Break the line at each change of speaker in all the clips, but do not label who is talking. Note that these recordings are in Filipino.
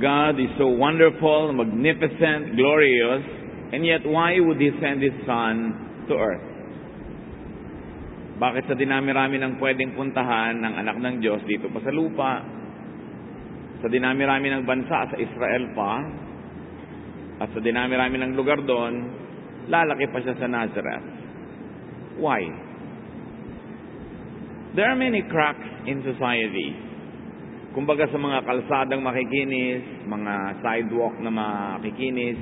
God is so wonderful, magnificent, glorious, and yet why would He send His Son to earth? Bakit sa dinami-rami ng pwedeng puntahan ng anak ng Diyos dito pa sa lupa, sa dinami-rami ng bansa sa Israel pa, at sa dinami-rami ng lugar doon, lalaki pa siya sa Nazareth? Why? There are many cracks in society. Kumbaga sa mga kalsadang makikinis, mga sidewalk na makikinis,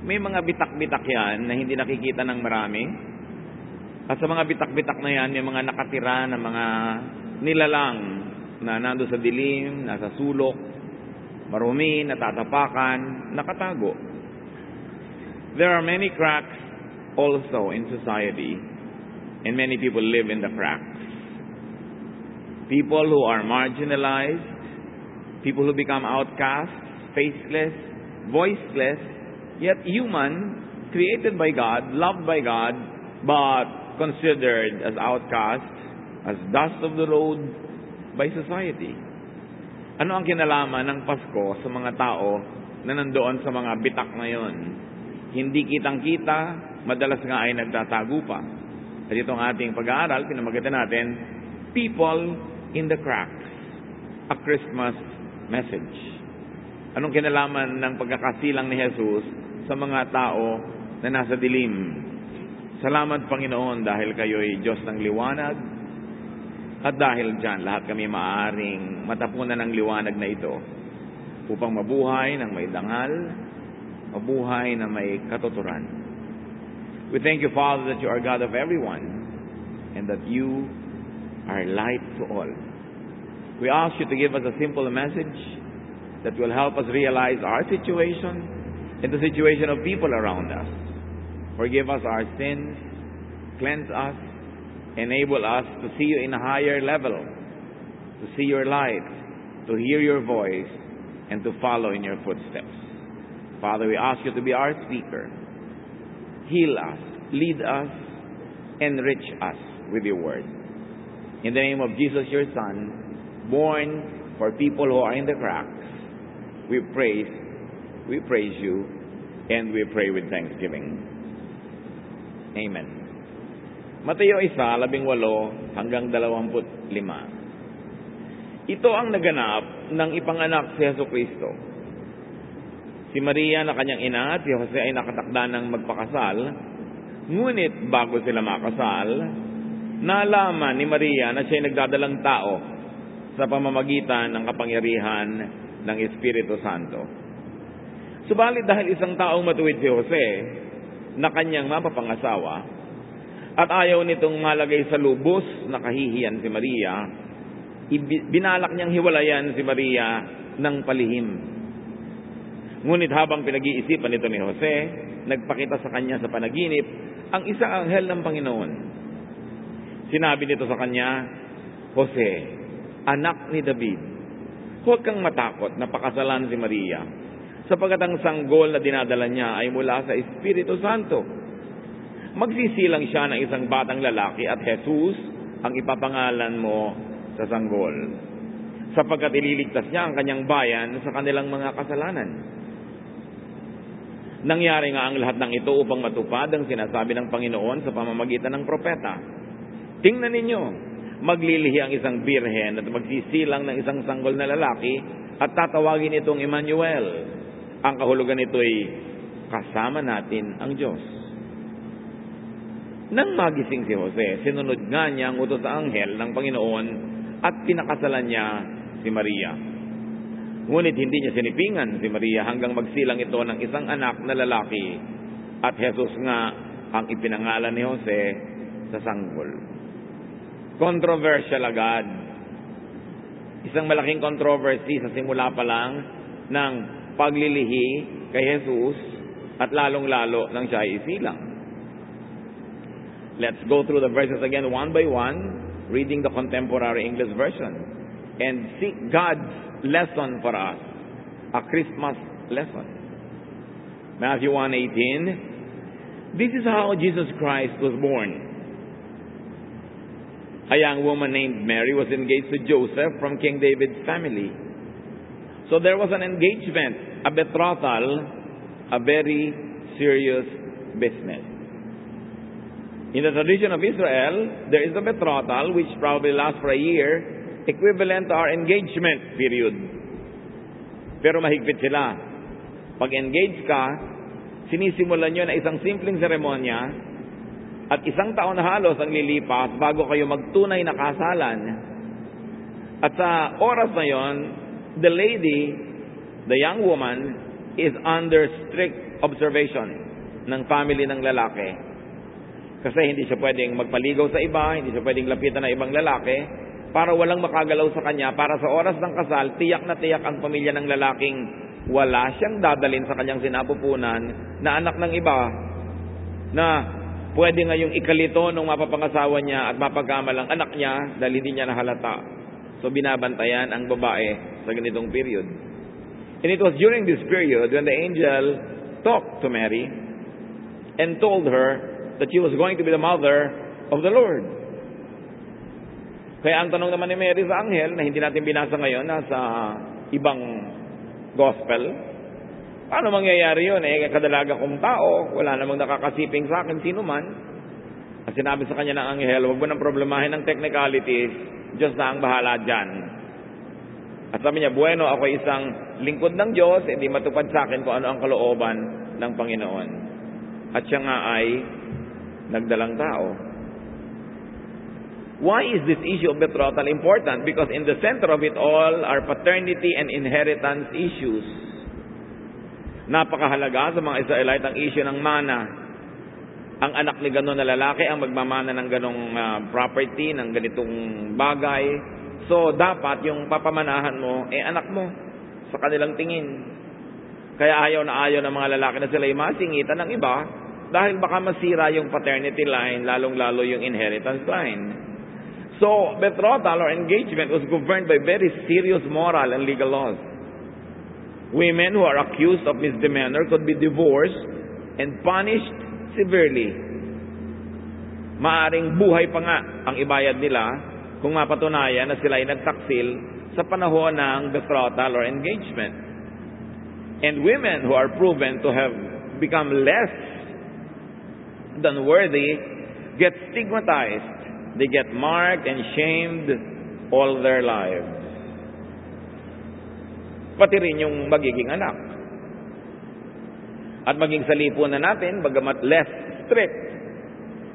may mga bitak-bitak yan na hindi nakikita ng marami. At sa mga bitak-bitak na yan, may mga nakatira na mga nilalang na nando sa dilim, nasa sulok, marumi, natatapakan, nakatago. There are many cracks also in society, and many people live in the cracks. People who are marginalized, people who become outcasts, faceless, voiceless, yet human, created by God, loved by God, but considered as outcasts, as dust of the road by society. Ano ang kinalaman ng Pasko sa mga tao na nandoon sa mga bitak na yon? Hindi kitang-kita, madalas nga ay nagtatago pa. At itong ating pag-aaral, pinamagatan natin, People in the Cracks, a Christmas message. Anong kinalaman ng pagkakasilang ni Jesus sa mga tao na nasa dilim? Salamat, Panginoon, dahil kayo'y Diyos ng liwanag, at dahil dyan, lahat kami maaaring matapunan ng liwanag na ito upang mabuhay ng may dangal, mabuhay na may katuturan. We thank you, Father, that you are God of everyone and that you are light to all. We ask you to give us a simple message that will help us realize our situation and the situation of people around us. Forgive us our sins, cleanse us, enable us to see you in a higher level, to see your light, to hear your voice, and to follow in your footsteps. Father, we ask you to be our speaker. Heal us, lead us, enrich us with your word. In the name of Jesus, your Son, born for people who are in the cracks, we praise you, and we pray with thanksgiving. Amen. Mateo 1:18 hanggang 25. Ito ang naganap ng ipanganak si Jesucristo. Si Maria na kanyang ina at si Jose ay nakatakda ng magpakasal, ngunit bago sila makasal, nalaman ni Maria na siya ay nagdadalang tao sa pamamagitan ng kapangyarihan ng Espiritu Santo. Subalit dahil isang taong matuwid si Jose na kanyang mapapangasawa at ayaw nitong malagay sa lubos na kahihiyan si Maria, binalak niyang hiwalayan si Maria ng palihim. Ngunit habang pinag-iisipan nito ni Jose, nagpakita sa kanya sa panaginip ang isang anghel ng Panginoon. Sinabi nito sa kanya, Jose, anak ni David, huwag kang matakot na pakasalan si Maria, sapagkat ang sanggol na dinadala niya ay mula sa Espiritu Santo. Magsisilang siya ng isang batang lalaki at Jesus ang ipapangalan mo sa sanggol, sapagkat ililigtas niya ang kanyang bayan sa kanilang mga kasalanan. Nangyari nga ang lahat ng ito upang matupad ang sinasabi ng Panginoon sa pamamagitan ng propeta. Tingnan ninyo, maglilihi ang isang birhen at magsisilang ng isang sanggol na lalaki at tatawagin itong Emmanuel. Ang kahulugan nito'y kasama natin ang Diyos. Nang magising si Jose, sinunod nga niya ang utos sa anghel ng Panginoon at pinakasalan niya si Maria. Ngunit hindi niya sinipingan si Maria hanggang magsilang ito ng isang anak na lalaki at Jesus nga ang ipinangalan ni Jose sa sanggol. Controversial agad. Isang malaking controversy sa simula pa lang ng paglilihi kay Jesus at lalong-lalo nang siya ay isilang. Let's go through the verses again one by one, reading the contemporary English version, and seek God's lesson for us, a Christmas lesson. Matthew 1:18. This is how Jesus Christ was born. A young woman named Mary was engaged to Joseph from King David's family. So there was an engagement, a betrothal, a very serious business. In the tradition of Israel, there is a betrothal which probably lasts for a year, equivalent to our engagement period. Pero mahigpit sila. Pag engage ka, sinisimulan nyo na isang simpleng seremonya at isang taon na halos ang lilipas bago kayo magtunay na kasalan. At sa oras na yon, the lady, the young woman, is under strict observation ng family ng lalaki. Kasi hindi siya pwedeng magpaligaw sa iba, hindi siya pwedeng lapitan ng ibang lalaki, para walang makagalaw sa kanya, para sa oras ng kasal, tiyak na tiyak ang pamilya ng lalaking wala siyang dadalin sa kanyang sinapupunan na anak ng iba, na pwede ngayong ikalito nung mapapangasawa niya at mapagkamal ang anak niya dahil hindi niya nahalata. So binabantayan ang babae sa ganitong period. And it was during this period when the angel talked to Mary and told her that she was going to be the mother of the Lord. Kaya ang tanong naman ni Mary sa anghel, na hindi natin binasa ngayon, nasa ibang gospel, paano mangyayari yun? Kadalaga kong tao, wala namang nakakasiping sa akin, sino man. At sinabi sa kanya ng anghel, huwag mo nang problemahin ng technicalities, Diyos na ang bahala dyan. At sabi niya, bueno, ako isang lingkod ng Diyos, hindi matupad sa akin kung ano ang kalooban ng Panginoon. At siya nga ay nagdalang tao. Why is this issue of betrothal important? Because in the center of it all are paternity and inheritance issues. Napakahalaga sa mga Israelite ang issue ng mana. Ang anak ni gano'n na lalaki ang magmamana ng ganong property, ng ganitong bagay. So, dapat yung papamanahan mo, anak mo, sa kanilang tingin. Kaya ayaw ng mga lalaki na sila masingitan ng iba, dahil baka masira yung paternity line, lalong-lalo yung inheritance line. So, betrothal or engagement was governed by very serious moral and legal laws. Women who are accused of misdemeanor could be divorced and punished severely. Maaring buhay pa nga ang ibayad nila kung mapatunayan na sila ay nagtaksil sa panahon ng betrothal or engagement. And women who are proven to have become less than worthy get stigmatized. They get marked and shamed all their lives. Pati rin yung magiging anak. At maging sa lipunan natin, bagamat less strict,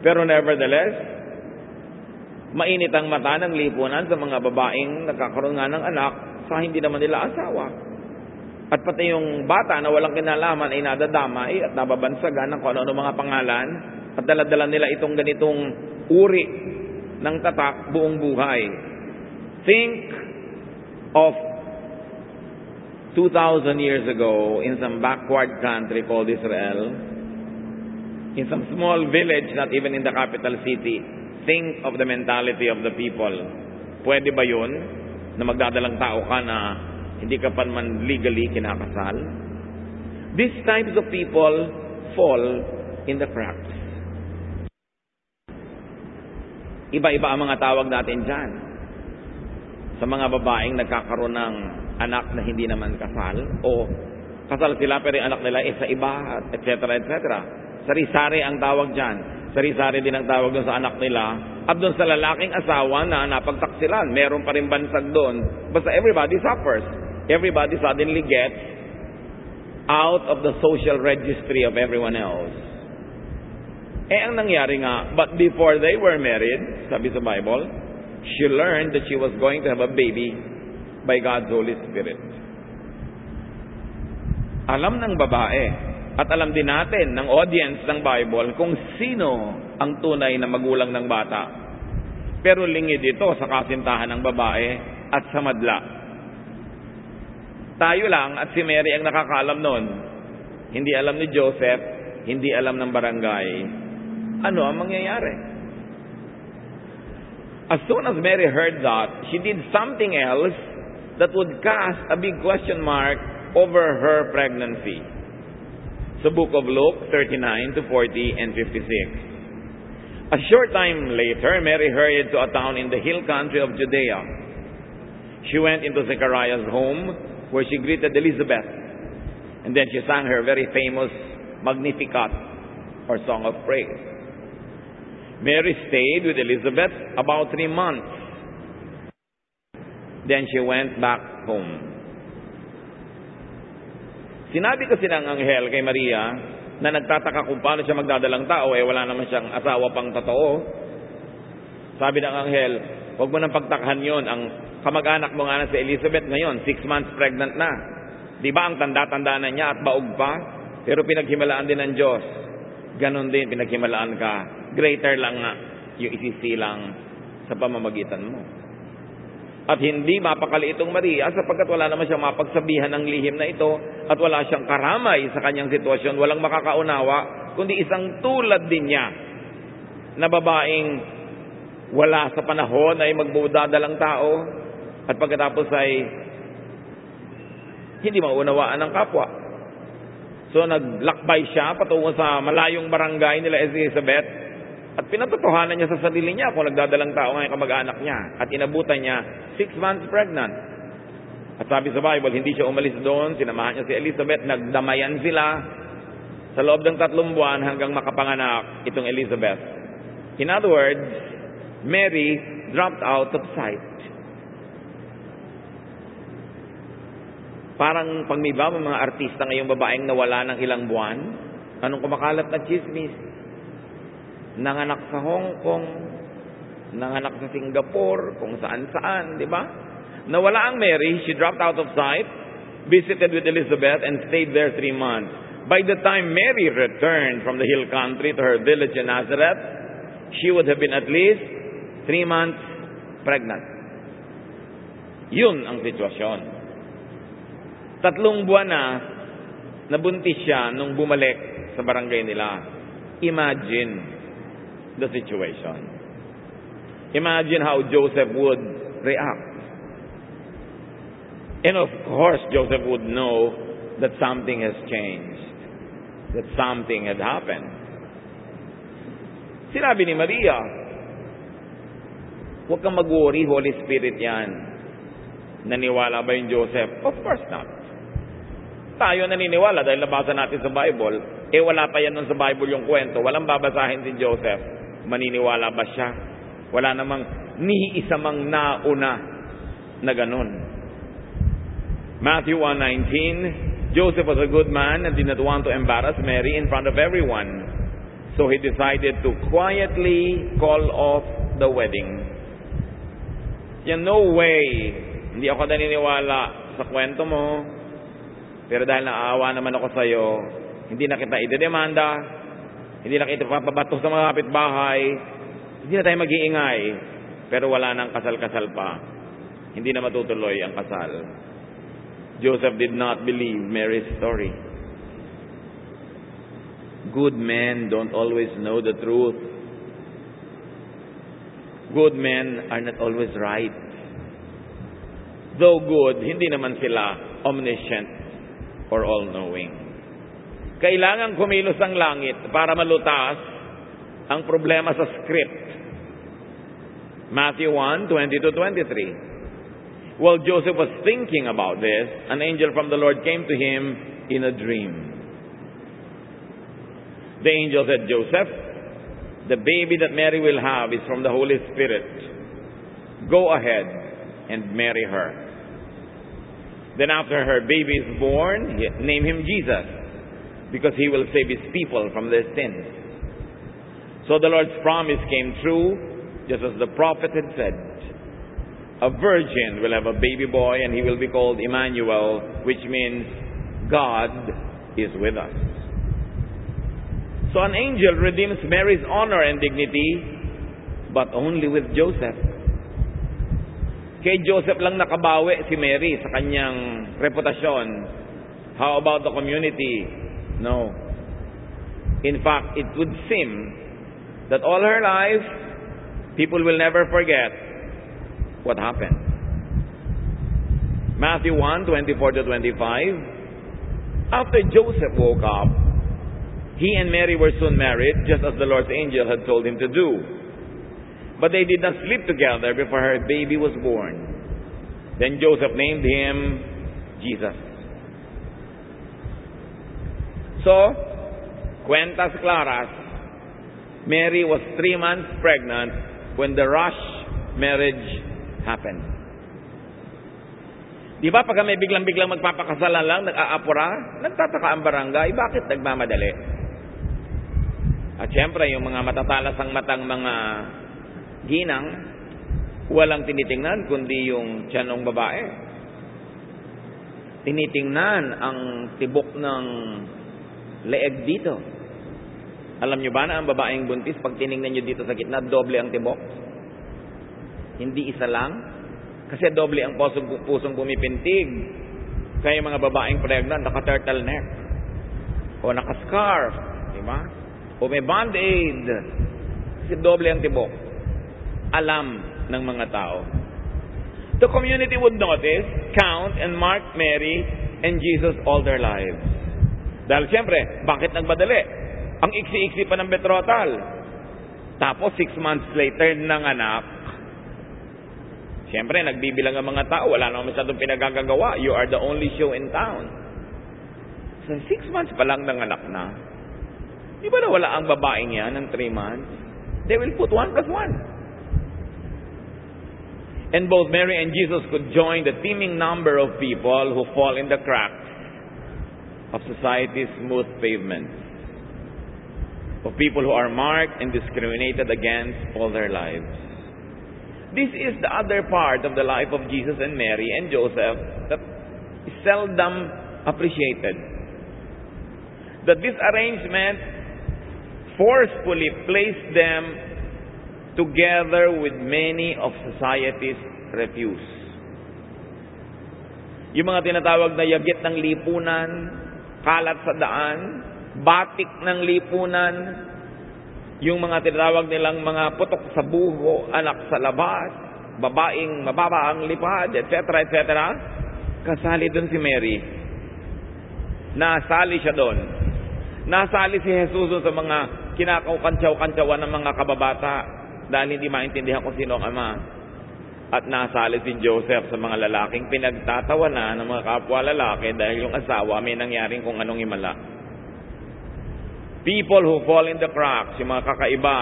pero nevertheless, mainit ang mata ng lipunan sa mga babaeng nagkakaroon nga ng anak sa hindi naman nila asawa. At pati yung bata na walang kinalaman ay nadadamay at nababansagan ng kung ano mga pangalan at daladala nila itong ganitong uri ng tatak buong buhay. Think of 2,000 years ago in some backward country called Israel, in some small village, not even in the capital city. Think of the mentality of the people. Pwede ba yun na magdadalang tao ka na hindi ka pa man legally kinakasal? These types of people fall in the cracks. Iba-iba ang mga tawag natin dyan. Sa mga babaeng nagkakaroon ng anak na hindi naman kasal, o kasal sila pero yung anak nila sa iba, etc. etc. Sari-sari ang tawag dyan. Sari-sari din ang tawag doon sa anak nila. At doon sa lalaking asawa na napagtaksilan, meron pa rin bansag doon. Basta everybody suffers. Everybody suddenly gets out of the social registry of everyone else. Ang nangyari nga, but before they were married, sabi sa Bible, she learned that she was going to have a baby by God's Holy Spirit. Alam ng babae, at alam din natin ng audience ng Bible kung sino ang tunay na magulang ng bata. Pero lingid ito sa kasintahan ng babae at sa madla. Tayo lang at si Mary ang nakakaalam nun. Hindi alam ni Joseph, hindi alam ng barangay. Ano ang mangyayari? As soon as Mary heard that, she did something else that would cast a big question mark over her pregnancy. Sa book of Luke 39 to 40 and 56. A short time later, Mary hurried to a town in the hill country of Judea. She went into Zechariah's home where she greeted Elizabeth. And then she sang her very famous Magnificat, or Song of Praise. Mary stayed with Elizabeth about 3 months. Then she went back home. Sinabi kasi ng anghel kay Maria na nagtataka kung paano siya magdadalang tao, wala naman siyang asawa pang totoo. Sabi ng anghel, huwag mo nang pagtakhan yon. Ang kamag-anak mo nga na si Elizabeth ngayon, 6 months pregnant na. Di ba ang tanda-tanda na niya at baog pa? Pero pinaghimalaan din ng Diyos. Ganon din, pinaghimalaan ka. Greater lang nga yung isisilang sa pamamagitan mo. At hindi mapakali itong Maria sapagkat wala naman siyang mapagsabihan ng lihim na ito at wala siyang karamay sa kanyang sitwasyon. Walang makakaunawa, kundi isang tulad din niya na babaeng wala sa panahon ay magbudadalang tao at pagkatapos ay hindi maunawaan ng kapwa. So naglakbay siya patungo sa malayong barangay nila Elizabeth at pinatotohanan niya sa sarili niya kung nagdadalang tao ngayon kamag-anak niya at inabutan niya 6 months pregnant. At sabi sa Bible, hindi siya umalis doon, sinamahan niya si Elizabeth, nagdamayan sila sa loob ng 3 buwan hanggang makapanganak itong Elizabeth. In other words, Mary dropped out of sight. Parang pag may iba mga artista ngayong babaeng nawala ng ilang buwan, anong kumakalat na chismis? Nanganak sa Hong Kong, nanganak sa Singapore, kung saan-saan, di ba? Nawala ang Mary, she dropped out of sight, visited with Elizabeth, and stayed there 3 months. By the time Mary returned from the hill country to her village in Nazareth, she would have been at least 3 months pregnant. Yun ang sitwasyon. 3 buwan na nabuntis siya nung bumalik sa barangay nila. Imagine the situation. Imagine how Joseph would react. And of course, Joseph would know that something has changed, that something had happened. Sinabi ni Maria, huwag kang mag-worry, Holy Spirit yan. Naniwala ba yung Joseph? Of course not. Tayo naniniwala dahil nabasa natin sa Bible. Wala pa yan nun sa Bible yung kwento. Walang babasahin si Joseph. Maniniwala ba siya? Wala namang ni isa mang nauna na ganun. Matthew 1:19, Joseph was a good man and did not want to embarrass Mary in front of everyone. So he decided to quietly call off the wedding. No way. Hindi ako naniniwala sa kwento mo. Pero dahil naaawa naman ako sa iyo, hindi na kita idedemanda, hindi na kita papabato sa mga kapitbahay, hindi na tayo mag-iingay, pero wala nang kasal-kasal pa. Hindi na matutuloy ang kasal. Joseph did not believe Mary's story. Good men don't always know the truth. Good men are not always right. Though good, hindi naman sila omniscient or all-knowing. Kailangan kumilos ang langit para malutas ang problema sa script. Matthew 1:20-23. While Joseph was thinking about this, an angel from the Lord came to him in a dream. The angel said, Joseph, the baby that Mary will have is from the Holy Spirit. Go ahead and marry her. Then after her baby is born, name him Jesus, because he will save his people from their sins. So the Lord's promise came true, just as the prophet had said. A virgin will have a baby boy, and he will be called Emmanuel, which means God is with us. So an angel redeems Mary's honor and dignity, but only with Joseph. Kay Joseph lang nakabawi si Mary sa kanyang reputasyon. How about the community? No. In fact, it would seem that all her life, people will never forget what happened. Matthew 1:24-25. After Joseph woke up, he and Mary were soon married, just as the Lord's angel had told him to do. But they did not sleep together before her baby was born. Then Joseph named him Jesus. So, cuentas claras, Mary was 3 months pregnant when the rush marriage happened. Di ba pag may biglang-biglang magpapakasalan lang, nag-aapura, nagtataka ang barangay, bakit nagmamadali? At syempre, yung mga matatalasang matang mga ginang, walang tinitingnan kundi yung tiyanong babae. Tinitingnan ang tibok ng leeg dito. Alam nyo ba na ang babaeng buntis, pag tiningnan nyo dito sa gitna, doble ang tibok? Hindi isa lang. Kasi doble ang pusong pumipintig. Kaya mga babaeng pregnant, naka-turtleneck. O naka-scarf. Diba? O may band-aid. Kasi doble ang tibok. Alam ng mga tao. The community would notice, count, and mark Mary and Jesus all their lives. Dahil siyempre, bakit nagmadali? Ang iksi-iksi pa ng betrothal. Tapos 6 months later nanganak. Siyempre, nagbibilang ang mga tao. Wala naman masyadong pinagagagawa. You are the only show in town. So 6 months pa lang nanganak na. Di ba na wala ang babaeng yan ng 3 months? They will put 1 plus 1. And both Mary and Jesus could join the teeming number of people who fall in the cracks of society's smooth pavements. Of people who are marked and discriminated against all their lives. This is the other part of the life of Jesus and Mary and Joseph that is seldom appreciated. That this arrangement forcefully placed them together with many of society's refuse. Yung mga tinatawag na yagit ng lipunan, kalat sa daan, batik ng lipunan, yung mga tinatawag nilang mga putok sa buho, anak sa labas, babaeng mababa ang lipad, etc., etc., kasali doon si Mary. Nasali siya doon. Nasali si Jesus doon sa mga kinakaukansyaw-kansyawan ng mga kababata dahil hindi maintindihan kung sino ang ama. At nasali si Joseph sa mga lalaking pinagtatawanan ng mga kapwa lalaki dahil yung asawa may nangyaring kung anong himala. People who fall in the cracks, yung mga kakaiba,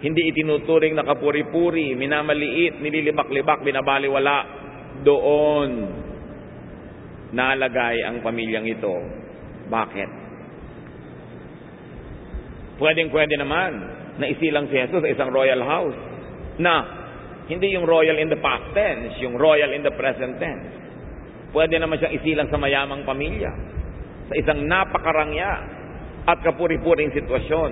hindi itinuturing na kapuri-puri, minamaliit, nililibak-libak, binabaliwala, doon nalagay ang pamilyang ito. Bakit? Pwedeng-pwede naman na isilang si Jesus sa isang royal house na hindi yung royal in the past tense, yung royal in the present tense. Pwede naman siyang isilang sa mayamang pamilya, sa isang napakarangya at kapuri-puring sitwasyon.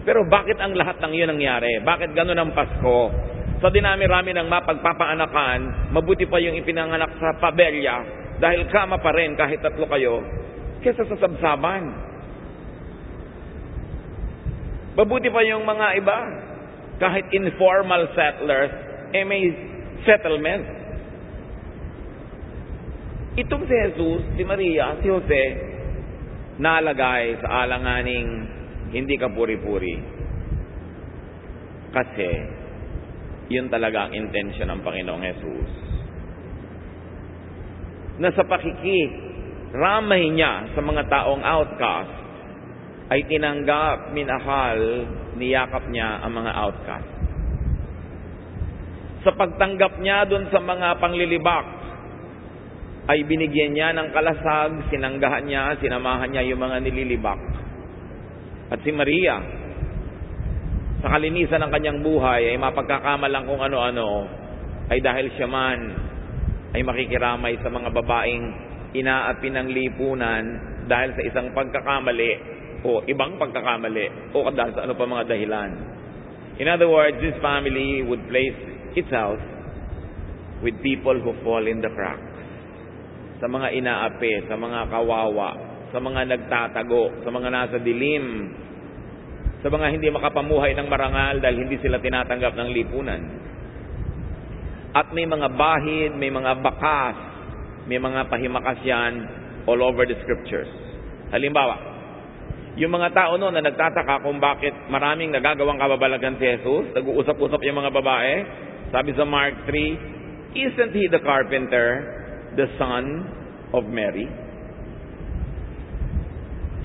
Pero bakit ang lahat ng yun nangyari? Bakit ganun ang Pasko? Sa dinami-rami ng mapagpapaanakan, mabuti pa yung ipinanganak sa pabelya dahil kama pa rin kahit 3 kayo kesa sa sabsaban. Mabuti pa yung mga iba kahit informal settlers, may settlement. Itong si Jesus, si Maria, si Jose, nalagay sa alanganing hindi kapuri-puri. Kasi, yun talaga ang intensyon ng Panginoong Jesus. Na sa pakikiramay niya sa mga taong outcast, ay tinanggap, minahal, niyakap niya ang mga outcast. Sa pagtanggap niya dun sa mga panglilibak, ay binigyan niya ng kalasag, sinanggahan niya, sinamahan niya yung mga nililibak. At si Maria, sa kalinisan ng kanyang buhay, ay mapagkakamalang kung ano-ano, ay dahil siya man ay makikiramay sa mga babaeng inaapi ng lipunan dahil sa isang pagkakamali o ibang pagkakamali o dahil sa ano pa mga dahilan. In other words, this family would place itself with people who fall in the cracks. Sa mga inaapi, sa mga kawawa, sa mga nagtatago, sa mga nasa dilim, sa mga hindi makapamuhay ng marangal dahil hindi sila tinatanggap ng lipunan. At may mga bahid, may mga bakas, may mga pahimakas yan all over the scriptures. Halimbawa, yung mga tao noon na nagtataka kung bakit maraming nagagawang kababalagan si Jesus, nag-uusap-usap yung mga babae, sabi sa Mark 3, isn't he the carpenter? the Son of Mary?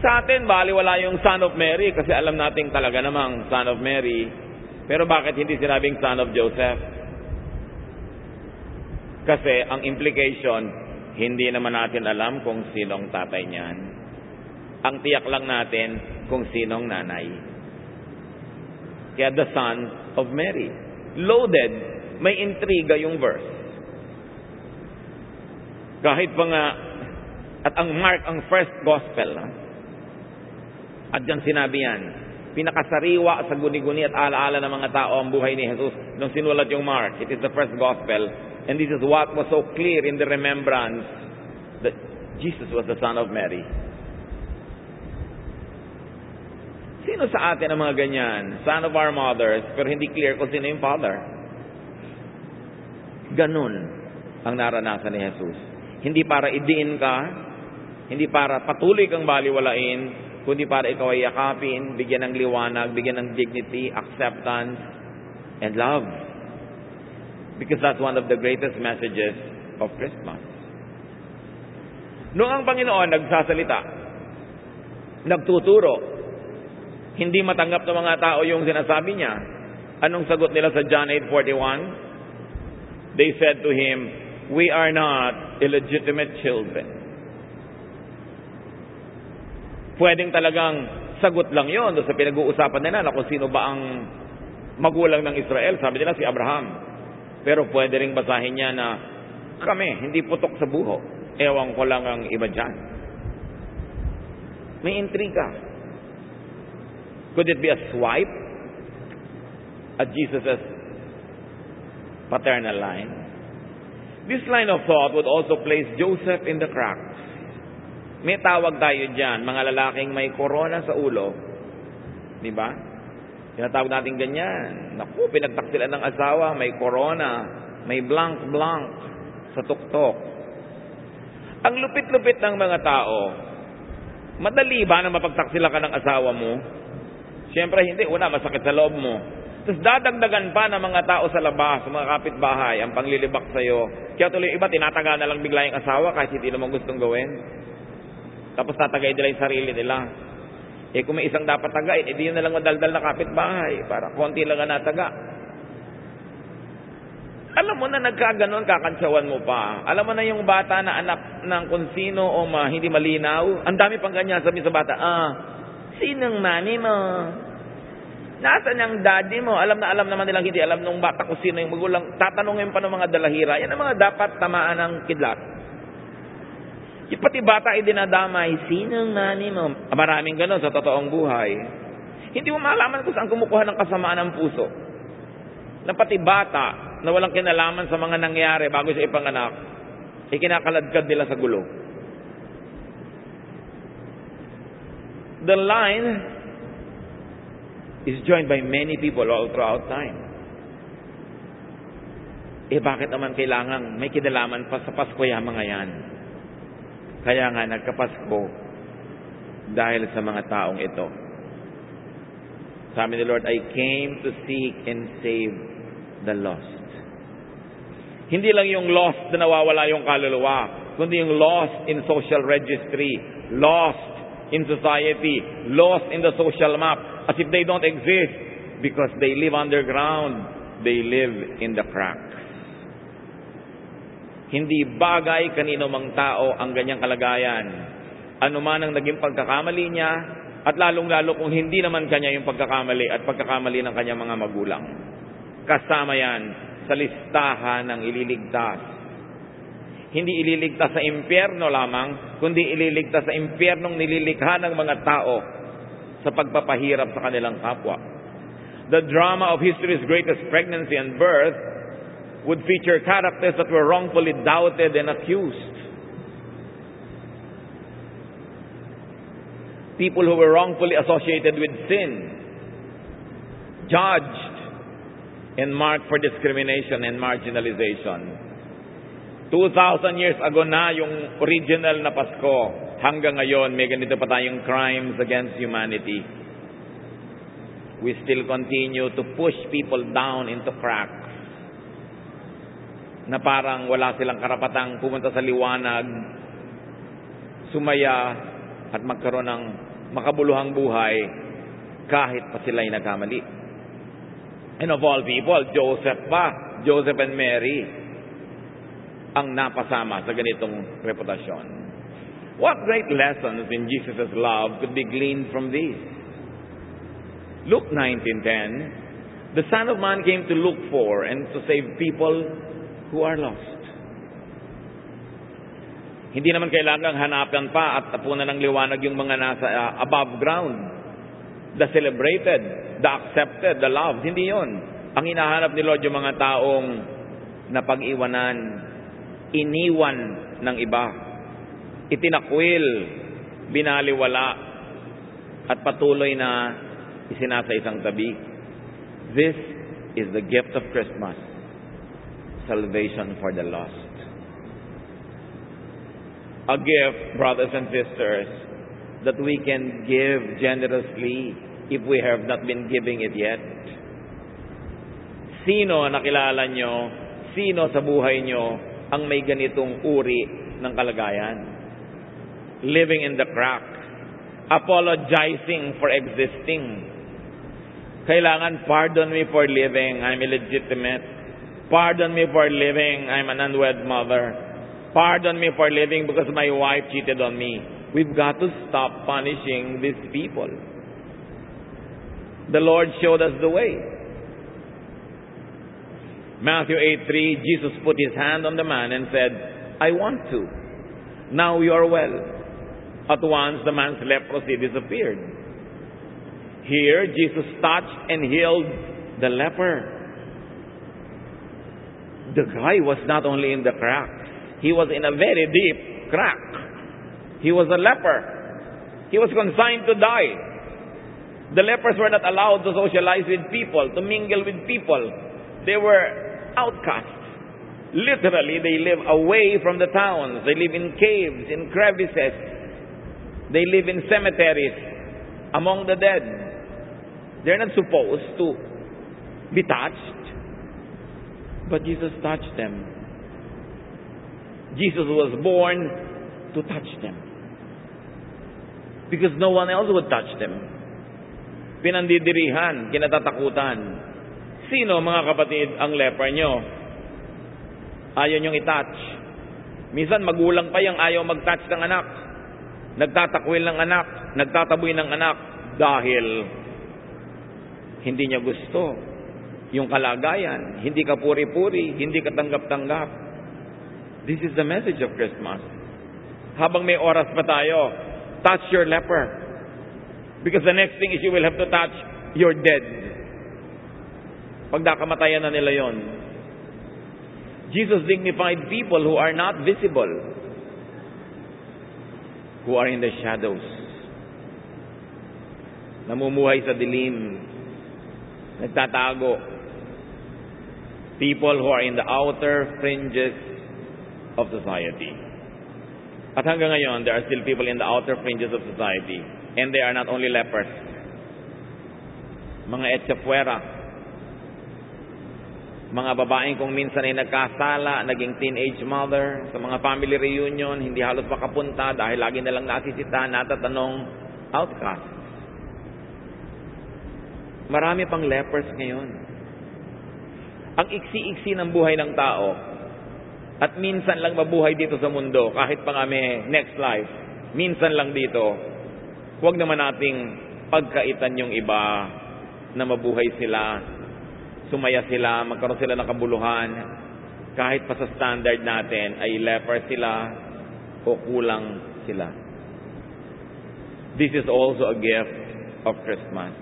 Sa atin, baliwala yung Son of Mary kasi alam natin talaga namang Son of Mary. Pero bakit hindi sinabing Son of Joseph? Kasi ang implication, hindi naman natin alam kung sinong tatay niyan. Ang tiyak lang natin kung sinong nanay. Kaya the Son of Mary. Loaded, may intriga yung verse. Kahit pa nga, at ang Mark, ang first gospel, at dyan sinabi yan, pinakasariwa sa guni-guni at alaala ng mga tao ang buhay ni Jesus nung sinulat yung Mark. It is the first gospel. And this is what was so clear in the remembrance that Jesus was the Son of Mary. Sino sa atin ang mga ganyan? Son of our mothers, pero hindi clear kung sino yung father. Ganun ang naranasan ni Jesus. Hindi para idiin ka, hindi para patuloy kang baliwalain, kundi para ikaw ay yakapin, bigyan ng liwanag, bigyan ng dignity, acceptance, and love. Because that's one of the greatest messages of Christmas. Noong ang Panginoon nagsasalita, nagtuturo, hindi matanggap ng mga tao yung sinasabi niya. Anong sagot nila sa John 8:41? They said to Him, "We are not illegitimate children." Pwedeng talagang sagot lang yon sa pinag-uusapan nila na kung sino ba ang magulang ng Israel. Sabi nila si Abraham. Pero pwede ring basahin niya na kami, hindi putok sa buho. Ewan ko lang ang iba dyan. May intriga. Could it be a swipe at Jesus' paternal line? This line of thought would also place Joseph in the cracks. May tawag tayo dyan, mga lalaking may corona sa ulo. Di ba? Tinatawag natin ganyan. Naku, pinagtaksilan ng asawa, may corona, may blank-blank sa tuktok. Ang lupit-lupit ng mga tao, madali ba na mapagtaksila ka ng asawa mo? Siyempre hindi. Una, masakit sa loob mo. Tapos dadagdagan pa ng mga tao sa labas, mga kapitbahay, ang panglilibak sa'yo. Kaya tuloy iba, tinataga na lang bigla yung asawa kahit hindi naman gustong gawin. Tapos tatagay nila yung sarili nila. Kung may isang dapat tagayin, hindi yun na lang madaldal na kapitbahay para konti lang ang nataga. Alam mo na nagkaganon, kakantsawan mo pa. Alam mo na yung bata na anak ng kung sino o hindi malinaw. Ang dami pang ganyan, sabi sa bata, sinong mami mo? Nasaan yung daddy mo? Alam naman nilang hindi alam nung bata kung sino yung magulang. Tatanungin pa ng mga dalahira. Yan ang mga dapat tamaan ng kidlat. Pati bata ay dinadamay, sinong nani mo? Maraming ganon sa totoong buhay. Hindi mo malaman kung saan kumukuha ng kasamaan ng puso. Na pati bata na walang kinalaman sa mga nangyari bago siya ipanganak, kinakaladkad nila sa gulo. The line is joined by many people all throughout time. Bakit naman kailangan may kinalaman pa sa Pasko yung mga yan? Kaya nga nagkapasko dahil sa mga taong ito. Sabi ni Lord, I came to seek and save the lost. Hindi lang yung lost na nawawala yung kaluluwa, kundi yung lost in social registry, lost in society, lost in the social map, as if they don't exist because they live underground, they live in the cracks. Hindi bagay kanino mang tao ang ganyang kalagayan. Ano man ang naging pagkakamali niya, at lalong-lalo kung hindi naman kanya yung pagkakamali at pagkakamali ng kanyang mga magulang. Kasama yan sa listahan ng ililigtas. Hindi ililigtas sa impyerno lamang, kundi ililigtas sa impyernong nililikha ng mga tao sa pagpapahirap sa kanilang kapwa. The drama of history's greatest pregnancy and birth would feature characters that were wrongfully doubted and accused. People who were wrongfully associated with sin, judged, and marked for discrimination and marginalization. 2,000 years ago na yung original na Pasko. Hanggang ngayon, may ganito pa tayong crimes against humanity. We still continue to push people down into cracks. na parang wala silang karapatang pumunta sa liwanag, sumaya at magkaroon ng makabuluhang buhay kahit pa sila'y nagkamali. And of all people, Joseph and Mary ang napasama sa ganitong reputasyon. What great lessons in Jesus' love could be gleaned from this? Luke 19:10, the Son of Man came to look for and to save people who are lost. Hindi naman kailangang hanapan pa at tapunan ng liwanag yung mga nasa above ground. The celebrated, the accepted, the loved. Hindi yon. Ang hinahanap ni Lord yung mga taong napag-iwanan, iniwan ng iba, itinakwil, binaliwala, at patuloy na isinasa isang tabi. This is the gift of Christmas, salvation for the lost. A gift, brothers and sisters, that we can give generously if we have not been giving it yet. Sino nakilala nyo, sino sa buhay nyo ang may ganitong uri ng kalagayan? Living in the cracks, apologizing for existing. Kailangan, pardon me for living, I'm illegitimate. Pardon me for living, I'm an unwed mother. Pardon me for living because my wife cheated on me. We've got to stop punishing these people. The Lord showed us the way. Matthew 8:3, Jesus put his hand on the man and said, I want to. Now you are well. At once the man's leprosy disappeared. Here, Jesus touched and healed the leper. The guy was not only in the cracks, he was in a very deep crack. He was a leper. He was consigned to die. The lepers were not allowed to socialize with people, to mingle with people. They were outcasts. Literally, they live away from the towns. They live in caves, in crevices. They live in cemeteries, among the dead. They're not supposed to be touched. But Jesus touched them. Jesus was born to touch them. Because no one else would touch them. Pinandidirihan, kinatatakutan. Sino, mga kapatid, ang leper nyo? Ayaw nyong i-touch. Minsan magulang pa yung ayaw mag-touch ng anak. Nagtatakwil ng anak, nagtataboy ng anak dahil hindi niya gusto yung kalagayan, hindi ka puri-puri, hindi ka tanggap-tanggap. This is the message of Christmas. Habang may oras pa tayo, touch your leper. Because the next thing is you will have to touch your dead. Pagdakamatayan na nila yon. Jesus dignified people who are not visible, who are in the shadows, namumuhay sa dilim, nagtatago. People who are in the outer fringes of society. At hanggang ngayon, there are still people in the outer fringes of society. And they are not only lepers. Mga etchafuera. Mga babaeng kung minsan ay nagkasala, naging teenage mother, sa mga family reunion, hindi halos makapunta dahil lagi nalang nasisita, natatanong, outcast. Marami pang lepers ngayon. Ang iksi-iksi ng buhay ng tao, at minsan lang mabuhay dito sa mundo, kahit pa kami next life, minsan lang dito, huwag naman nating pagkaitan yung iba na mabuhay sila, sumaya sila, magkaroon sila ng kabuluhan, kahit pa sa standard natin ay leper sila o kulang sila. This is also a gift of Christmas.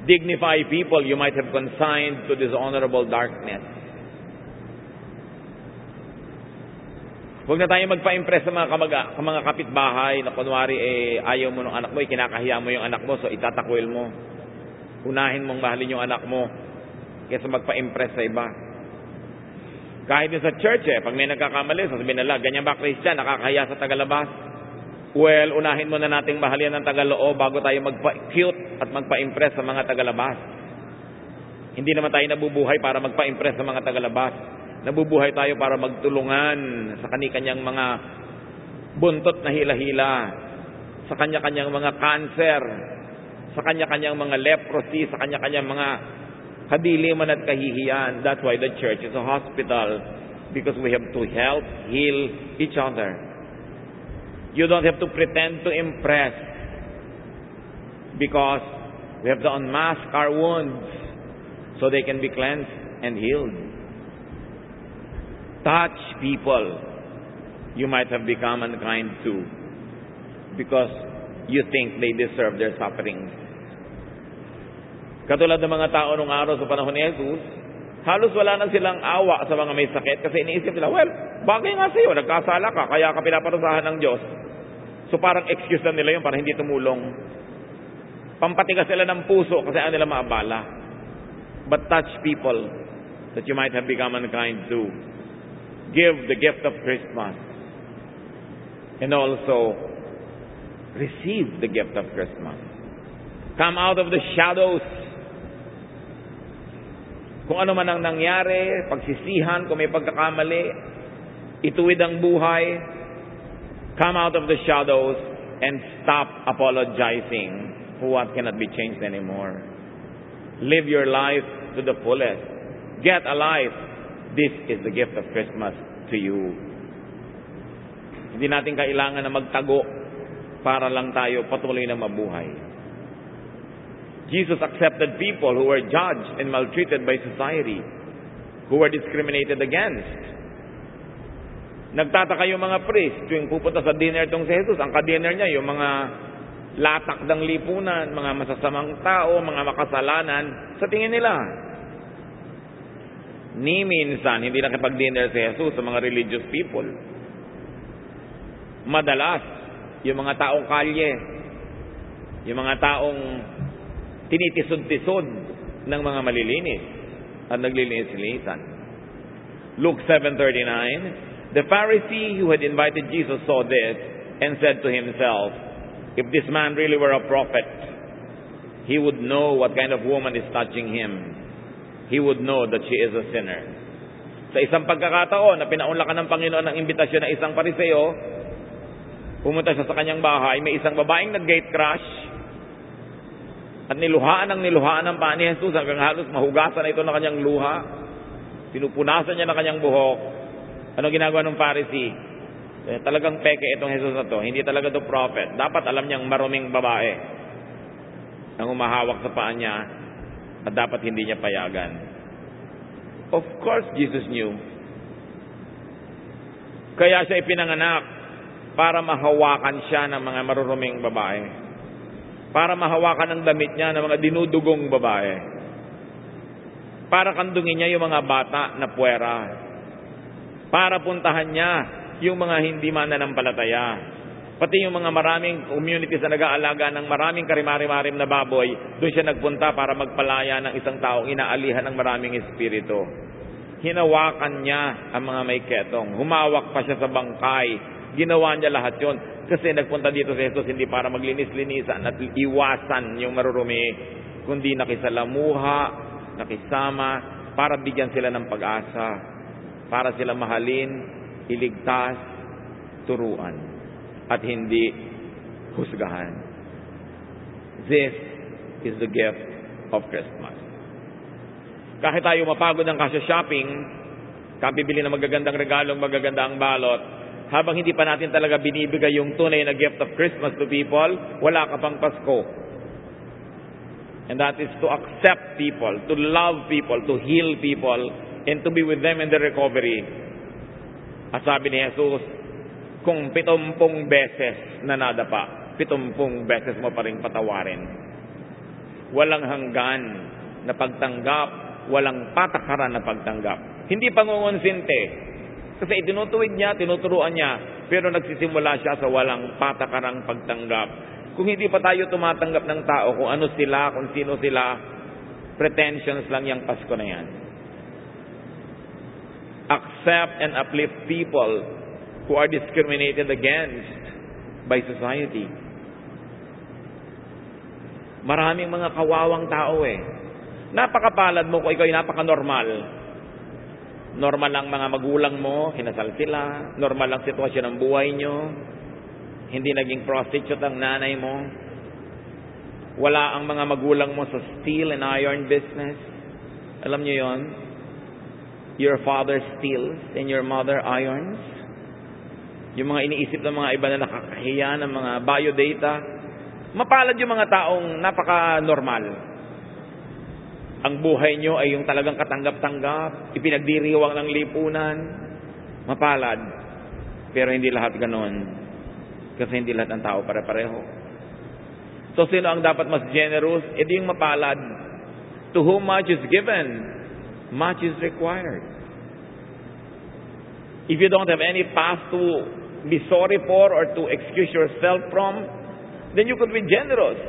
Dignify people you might have consigned to dishonorable darkness. Huwag na tayo magpa-impress sa mga kapitbahay na kunwari ayaw mo ng anak mo, kinakahiya mo yung anak mo, so itatakwil mo. Unahin mong mahalin yung anak mo kaysa magpa-impress sa iba. Kahit din sa church pag may nagkakamali, sasabihin nila, ganyan ba Christian, nakakahiya sa tagalabas? Well, unahin mo na nating mahalin ng tagaloob bago tayo magpa-cute at magpa-impress sa mga tagalabas. Hindi naman tayo nabubuhay para magpa-impress sa mga tagalabas. Nabubuhay tayo para magtulungan sa kani-kanyang mga buntot na hila-hila, sa kanya-kanyang mga cancer, sa kanya-kanyang mga leprosy, sa kanya-kanyang mga kadiliman at kahihiyan. That's why the church is a hospital, because we have to help heal each other. You don't have to pretend to impress, because we have to unmask our wounds so they can be cleansed and healed. Touch people you might have become unkind to because you think they deserve their sufferings. Katulad ng mga tao nung araw sa panahon ni Jesus, halos wala na silang awa sa mga may sakit kasi iniisip nila, well, bagay nga sa'yo, nagkasala ka, kaya ka pinaparusahan ng Diyos. So parang excuse na nila yun para hindi tumulong. Pampatigas sila ng puso kasi ano nila maabala. But touch people that you might have become unkind to. Give the gift of Christmas. And also, receive the gift of Christmas. Come out of the shadows. Kung ano man ang nangyari, pagsisihan, kung may pagkakamali, ituwid ang buhay, come out of the shadows and stop apologizing for what cannot be changed anymore. Live your life to the fullest. Get alive. This is the gift of Christmas to you. Hindi natin kailangan na magtago para lang tayo patuloy na mabuhay. Jesus accepted people who were judged and maltreated by society, who were discriminated against. Nagtataka yung mga priest tuwing pupunta sa dinner tong si Jesus. Ang ka-dinner niya, yung mga latak ng lipunan, mga masasamang tao, mga makasalanan, sa tingin nila. Ni minsan, hindi nakipag-dinner si Jesus sa mga religious people. Madalas, yung mga taong kalye, yung mga taong tinitisod-tisod ng mga malilinis at naglilinis-linisan. Luke 7:39, the Pharisee who had invited Jesus saw this and said to himself, if this man really were a prophet, he would know what kind of woman is touching him. He would know that she is a sinner. Sa isang pagkakataon na pinaunlakan ng Panginoon ng imbitasyon ng isang Pariseo, pumunta siya sa kanyang bahay, may isang babaeng nag-gate crash at niluhaan ng paa ni Jesus hanggang halos mahugasan na ito ng kanyang luha. Pinupunasan niya ng kanyang buhok. Ano ginagawa ng Pharisee? Talagang peke itong Jesus na to. Hindi talaga to prophet. Dapat alam niyang maruming babae ang umahawak sa paa niya at dapat hindi niya payagan. Of course, Jesus knew. Kaya siya ipinanganak para mahawakan siya ng mga maruruming babae. Para mahawakan ang damit niya ng mga dinudugong babae. Para kandungin niya yung mga bata na puwera. Para puntahan niya yung mga hindi mananampalataya. Pati yung mga maraming communities na nag-aalaga ng maraming karimari-marim na baboy, doon siya nagpunta para magpalaya ng isang taong inaalihan ng maraming espiritu. Hinawakan niya ang mga may ketong. Humawak pa siya sa bangkay. Ginawa niya lahat yon. Kasi nagpunta dito si Jesus hindi para maglinis-linisan at iwasan yung marurumi, kundi nakisalamuha, nakisama, para bigyan sila ng pag-asa, para sila mahalin, iligtas, turuan, at hindi husgahan. This is the gift of Christmas. Kahit tayo mapagod ng kasya-shopping, kabibili ng magagandang regalong, magagandang balot, habang hindi pa natin talaga binibigay yung tunay na gift of Christmas to people, wala ka pang Pasko. And that is to accept people, to love people, to heal people, and to be with them in the recovery. At sabi ni Jesus, kung 70 beses na nadapa, 70 beses mo pa rin patawarin. Walang hanggan na pagtanggap, walang patakaran na pagtanggap. Hindi pangungonsinte. Kasi itinutuwid niya, tinuturuan niya, pero nagsisimula siya sa walang patakarang pagtanggap. Kung hindi pa tayo tumatanggap ng tao, kung ano sila, kung sino sila, pretensions lang yung Pasko na yan. Accept and uplift people who are discriminated against by society. Maraming mga kawawang tao Napakapalad mo kung ikaw ay napaka-normal. Normal lang mga magulang mo, kinasal sila. Normal lang sitwasyon ng buhay nyo. Hindi naging prostitute ang nanay mo. Wala ang mga magulang mo sa steel and iron business. Alam nyo yon? Your father steals and your mother irons. Yung mga iniisip ng mga iba na nakakahiya ng mga biodata. Mapalad yung mga taong napaka-normal. Ang buhay nyo ay yung talagang katanggap-tanggap, ipinagdiriwang ng lipunan. Mapalad. Pero hindi lahat ganon. Kasi hindi lahat ng tao pare-pareho. So sino ang dapat mas generous? E di yung mapalad. To whom much is given, much is required. If you don't have any past to be sorry for or to excuse yourself from, then you could be generous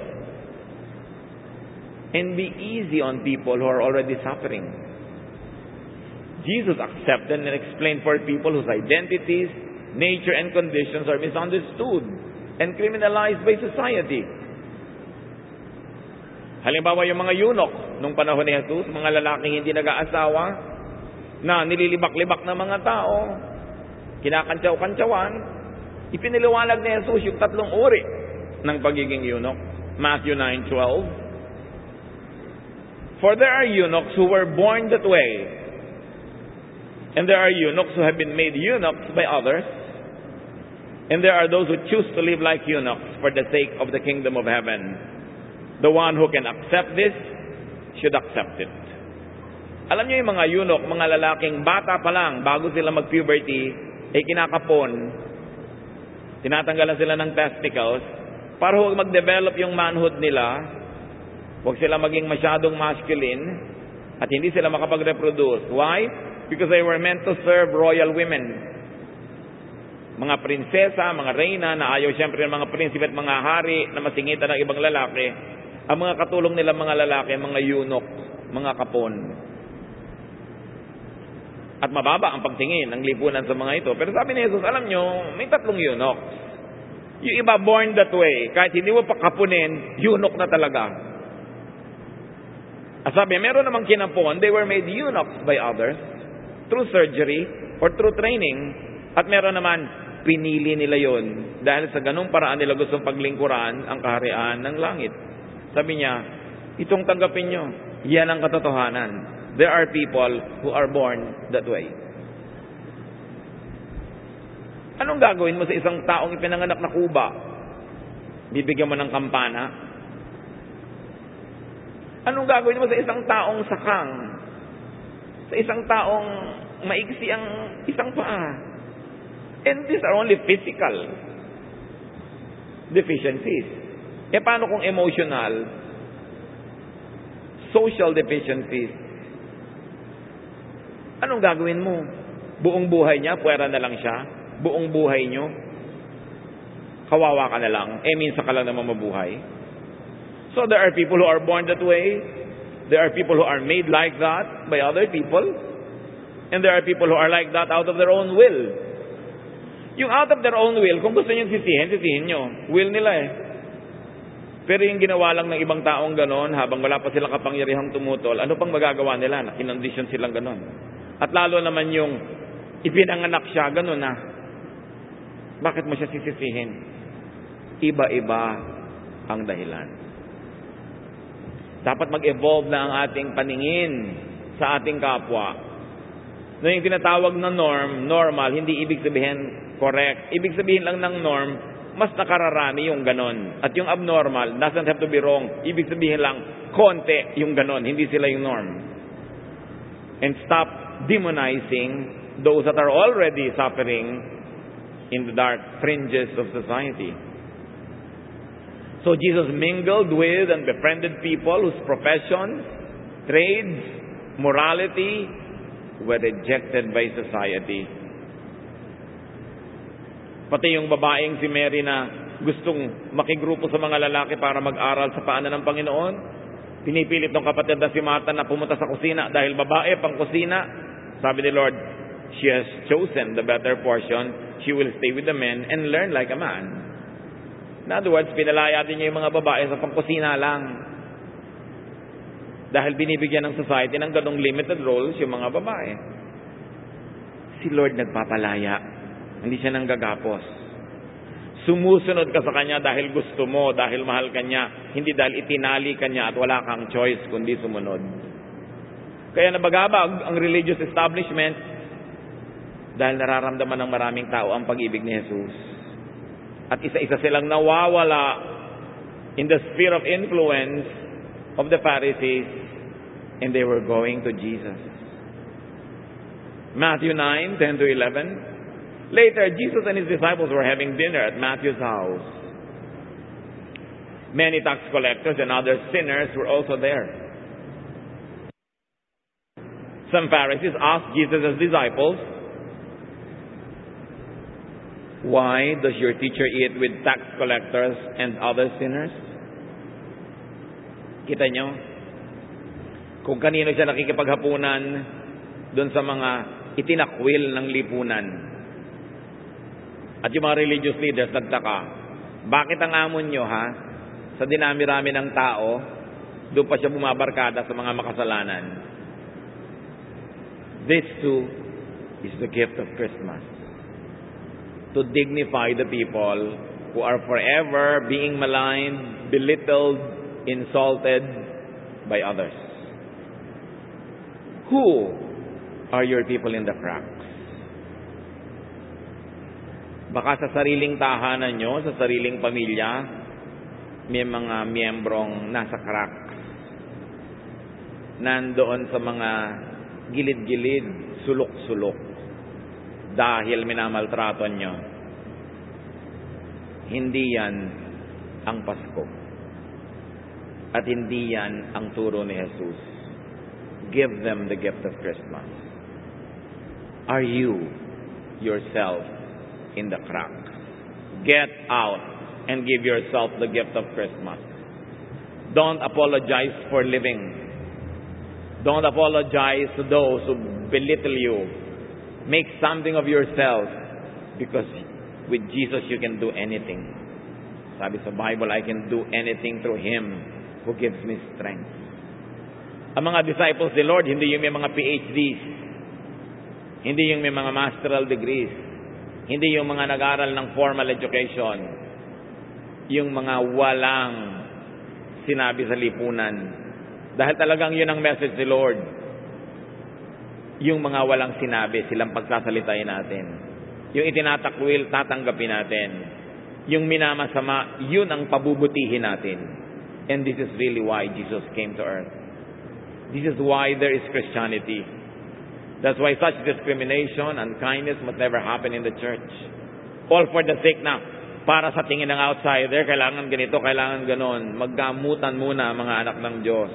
and be easy on people who are already suffering. Jesus accepted and explained for people whose identities, nature, and conditions are misunderstood and criminalized by society. Halimbawa yung mga eunuch nung panahon ni Jesus, mga lalaking hindi nag-aasawa, na nililibak-libak na mga tao, kinakantsaw-kantsawan, ipiniliwanag ni Jesus yung tatlong uri ng pagiging eunuch. Matthew 9:12. For there are eunuchs who were born that way, and there are eunuchs who have been made eunuchs by others, and there are those who choose to live like eunuchs for the sake of the kingdom of heaven. The one who can accept this should accept it. Alam niyo yung mga eunuch, mga lalaking bata pa lang, bago sila mag-puberty, ay kinakapon. Tinatanggalan sila ng testicles para huwag mag-develop yung manhood nila, huwag sila maging masyadong masculine, at hindi sila makapag-reproduce. Why? Because they were meant to serve royal women. Mga prinsesa, mga reyna, na ayaw siyempre ng mga prinsipe at mga hari na masingitan ng ibang lalaki. Ang mga katulong nila mga lalaki, mga eunuch, mga kapon. At mababa ang pagtingin ng lipunan sa mga ito. Pero sabi ni Jesus, alam nyo, may tatlong eunuch. Yung iba born that way, kahit hindi mo pa kapunin, eunuch na talaga. At sabi, meron namang kinapon, they were made eunuchs by others through surgery or through training. At meron naman, pinili nila yon dahil sa ganung paraan nila gustong paglingkuran ang kaharian ng langit. Sabi niya, itong tanggapin nyo, yan ang katotohanan. There are people who are born that way. Anong gagawin mo sa isang taong ipinanganak na kuba? Bibigyan mo ng kampana? Anong gagawin mo sa isang taong sakang? Sa isang taong maigsi ang isang paa? And these are only physical deficiencies. E paano kung emotional, social deficiencies? Anong gagawin mo? Buong buhay niya, puwera na lang siya. Buong buhay niyo, kawawa ka na lang. Minsan ka lang naman mabuhay. So there are people who are born that way. There are people who are made like that by other people. And there are people who are like that out of their own will. Yung out of their own will, kung gusto nyo sisihin nyo. Will nila eh. Pero yung ginawa lang ng ibang taong ganon, habang wala pa silang kapangyarihang tumutol, ano pang magagawa nila? Kinondisyon silang ganon. At lalo naman yung ipinanganak siya, ganon na. Bakit mo siya sisisihin? Iba-iba ang dahilan. Dapat mag-evolve na ang ating paningin sa ating kapwa. Na yung tinatawag na norm, normal, hindi ibig sabihin correct. Ibig sabihin lang ng norm, mas nakararami yung ganon. At yung abnormal, doesn't have to be wrong. Ibig sabihin lang, konti yung ganon, hindi sila yung norm. And stop demonizing those that are already suffering in the dark fringes of society. So Jesus mingled with and befriended people whose professions, trades, morality were rejected by society. Pati yung babaeng si Mary na gustong makigrupo sa mga lalaki para mag-aral sa paanan ng Panginoon, pinipilit ng kapatid na si Martha na pumunta sa kusina dahil babae pang kusina. Sabi ni Lord, she has chosen the better portion. She will stay with the men and learn like a man. In other words, pinalaya din niya yung mga babae sa pangkusina lang. Dahil binibigyan ng society ng ganong limited roles yung mga babae. Si Lord nagpapalaya. Hindi siya nanggagapos. Sumusunod ka sa Kanya dahil gusto mo, dahil mahal ka Niya, hindi dahil itinali ka Niya at wala kang choice kundi sumunod. Kaya nabagabag ang religious establishment dahil nararamdaman ng maraming tao ang pag-ibig ni Jesus. At isa-isa silang nawawala in the sphere of influence of the Pharisees, and they were going to Jesus. Matthew 9:10 to 11. Later, Jesus and His disciples were having dinner at Matthew's house. Many tax collectors and other sinners were also there. Some Pharisees asked Jesus' disciples, "Why does your teacher eat with tax collectors and other sinners?" Kita nyo? Kung kanino siya nakikipaghapunan doon sa mga itinakwil ng lipunan. At yung mga religious leaders nagtaka, bakit ang amon nyo, ha? Sa dinami-rami ng tao, doon pa siya bumabarkada sa mga makasalanan. This too is the gift of Christmas. To dignify the people who are forever being maligned, belittled, insulted by others. Who are your people in the cracks? Baka sa sariling tahanan nyo, sa sariling pamilya, may mga miyembrong nasa cracks. Nandoon sa mga gilid-gilid, sulok-sulok. Dahil minamaltrato nyo. Hindi yan ang Pasko. At hindi yan ang turo ni Jesus. Give them the gift of Christmas. Are you yourself in the cracks? Get out and give yourself the gift of Christmas. Don't apologize for living. Don't apologize to those who belittle you. Make something of yourself, because with Jesus you can do anything. Sabi sa Bible, I can do anything through Him who gives me strength. Ang mga disciples ni Lord, hindi yung may mga PhDs, hindi yung may mga masteral degrees, hindi yung mga nag-aral ng formal education, yung mga walang sinabi sa lipunan. Dahil talagang yun ang message ni Lord. Yung mga walang sinabi, silang pagsasalitain natin. Yung itinatakwil, tatanggapin natin. Yung minamasama, yun ang pabubutihin natin. And this is really why Jesus came to earth. This is why there is Christianity. That's why such discrimination and kindness must never happen in the church. All for the sake na, para sa tingin ng outsider, kailangan ganito, kailangan ganon. Maggamutan muna mga anak ng Diyos.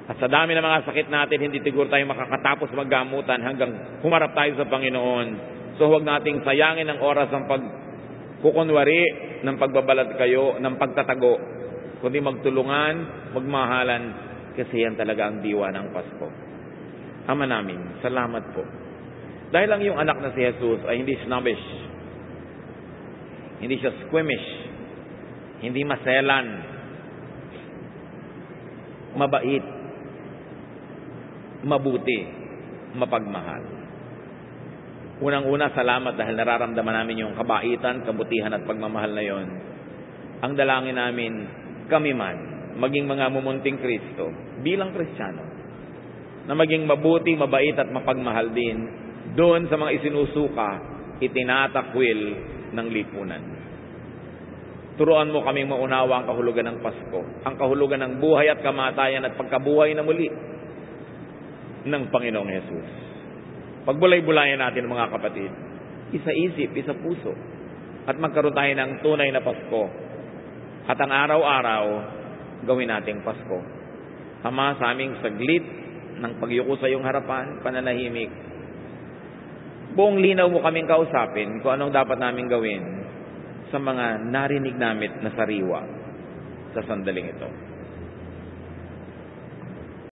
At sa dami ng mga sakit natin, hindi siguro tayo makakatapos maggamutan hanggang humarap tayo sa Panginoon. So huwag nating sayangin ang oras ng pagkukunwari, ng pagbabalat kayo, ng pagtatago. Kundi magtulungan, magmahalan, kasi yan talaga ang diwa ng Pasko. Ama namin, salamat po. Dahil lang yung anak na si Jesus ay hindi snobbish, hindi siya squeamish, hindi maselan, mabait, mabuti, mapagmahal. Unang-una, salamat dahil nararamdaman namin yung kabaitan, kabutihan at pagmamahal na yon. Ang dalangin namin, kami man, maging mga mumunting Kristo, bilang Kristiyano, na maging mabuti, mabait at mapagmahal din doon sa mga isinusuka, itinatakwil ng lipunan. Turuan mo kaming maunawa ang kahulugan ng Pasko, ang kahulugan ng buhay at kamatayan at pagkabuhay na muli ng Panginoong Jesus. Pagbulay-bulayan natin mga kapatid, isa isip, isa puso, at magkaroon tayo ng tunay na Pasko. At ang araw-araw, gawin nating Pasko. Ama, sa aming saglit ng pagyuko sa iyong harapan, pananahimik, buong linaw mo kaming kausapin kung anong dapat naming gawin sa mga narinig namin na sariwa sa sandaling ito.